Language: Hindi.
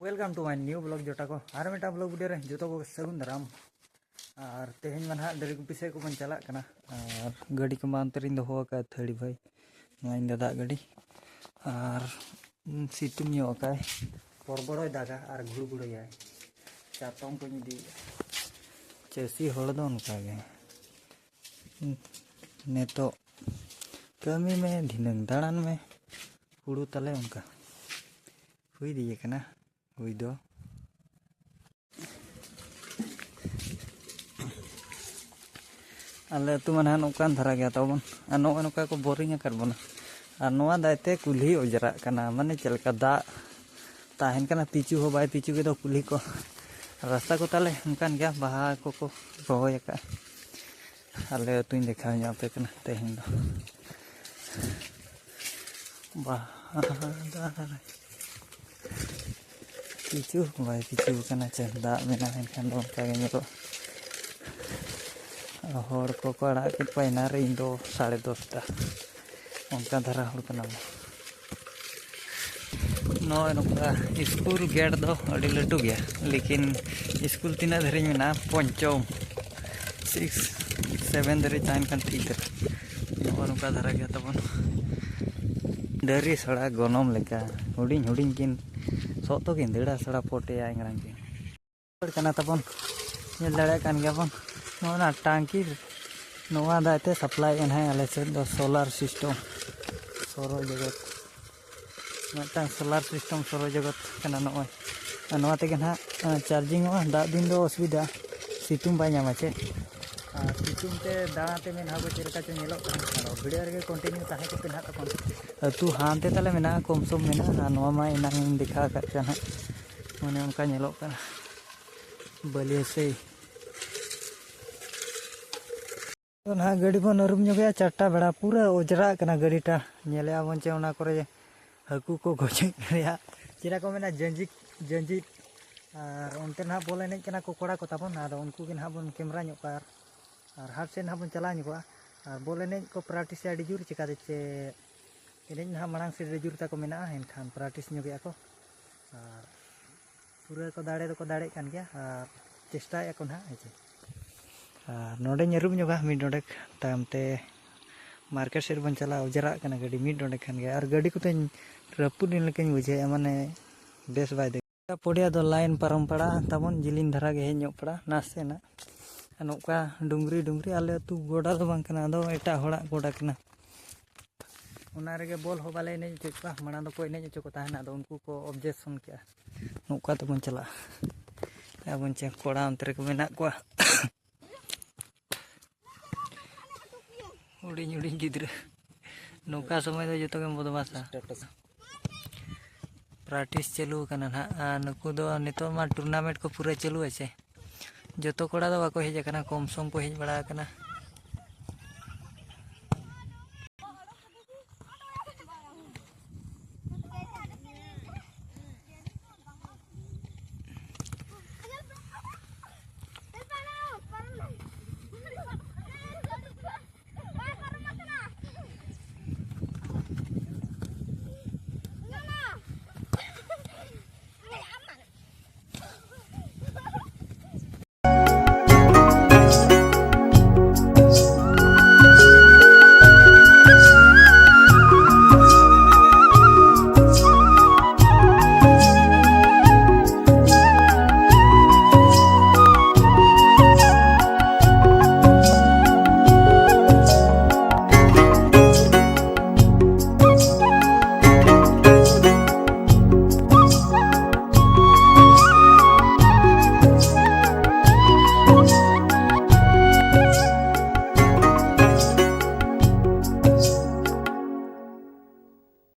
welcome to my new blog जोटा को और मिटा ब्लॉग वीडियो रे जो को सगुन दाराम और तेहन में ना डरीगुपी से को बन चला कना और गाड़ी को मानते दोहो का थड़ी भाई नोइन दादा गाड़ी और सितुम का परबड़ दागा और घुड़गुड़ाय चातम को दी चासी हड़ दो उनका नेतो कमी में धिनंग दाड़ान में हुड़ू तले उनका हुई दिए कना हुई दो आले अतु मन नौकान धरा गया तबन नौ नौका को बोरिंग कर बना और नोआ दायते कुल्ही उजरा कना माने चलका दा ताहन कना पिचू हो बाय पिचू के दो कुल्ही को रास्ता को ताले उनकान गया बाहा को रोय का आले अतुन देखा nya पे कना तेहन दो बाहा दा पिचू बाय पिचू कना चल दा मेना एनखान दो का गे हर को आड़ा के पैना रे इन दो 10:30 उनका धरा हड़ कना नौका स्कूल गेट दो अड़ी लटू गया लेकिन स्कूल तीना धरी मेना पंचम 6 7 धरी तान kan ठीक है और उनका धरा गया तबन डरी सड़ा गनम लेका हुडिंग हुडिंग किन सोतो किन देड़ा सड़ा पोटे आंगरांग किन कना तबन ये लड़े कान गया बन नोना टांकी नोआ दाते सप्लाई एन है आले से दो सोलर सिस्टम सोरो जगत मटा सोलर सिस्टम सोरो जगत कना नोय नोआ ते ना चार्जिंग वा दा दिन दो असुविधा सितुम बाय नामा चे सितुम ते दाते में हाबो चेलका चे नेलो वीडियो रे कंटिन्यू ताहे को पेना तकन तू हानते तले मेना कम सम मेना नोआ मा इनांग दिखा का चना माने उनका नेलो कना बलिए से ना गाड़ी बन अरुम गया 4टा बेड़ा पूरा ओजरा कना गाड़ीटा नेले आबन चे ओना करे हाकू को गोजे चेरा को मेना जंजी जंजी और उनते ना बोले नहीं कना को कोड़ा को ताबन ना उनको के ना बन कैमरा ᱧᱚᱜ का और हाथ से ना बन चला ᱧᱚᱜ और बोले नहीं को प्रैक्टिस आड़ी जुर चिका दे चे इनें ना मांग से जुरता को मेना एनखान प्रैक्टिस ᱧᱚᱜ गया को और पूरा को दाड़े को दाड़े कान गया और चेष्टा को ना है नोडे अरुम ᱧᱚᱜᱟ मिड डोडे तामते मार्केट से बन चला उजरा कना गाड़ी मिड डोडे खान गया और गाड़ी को रपुदिन लेकिन बुझे माने बेस बाय दे पड़िया दो लाइन पारम पड़ा तबन जिलिन धरा गे हेज पड़ा नासे ना नौका डुंगरी डुंगरी आले अतु गोडा दो बांग कना दो एटा होड़ा गोडा कना उना रेगे बॉल हो बाले ने चेकवा मणा दो कोई ने चको ताहना दो उनको को ऑब्जेक्शन किया नौका तो बन चला अब चेक कोड़ा अंतरे को मेना को उड़ीन उड़ीन गिद्र नौका समय जो के बदमाशा प्रैक्टिस चालू कना ना नुकु दो नितो मा टूर्नामेंट को पूरा चालू है जो कोड़ा दो बाको हेज कना कम सम को हेज बड़ा कना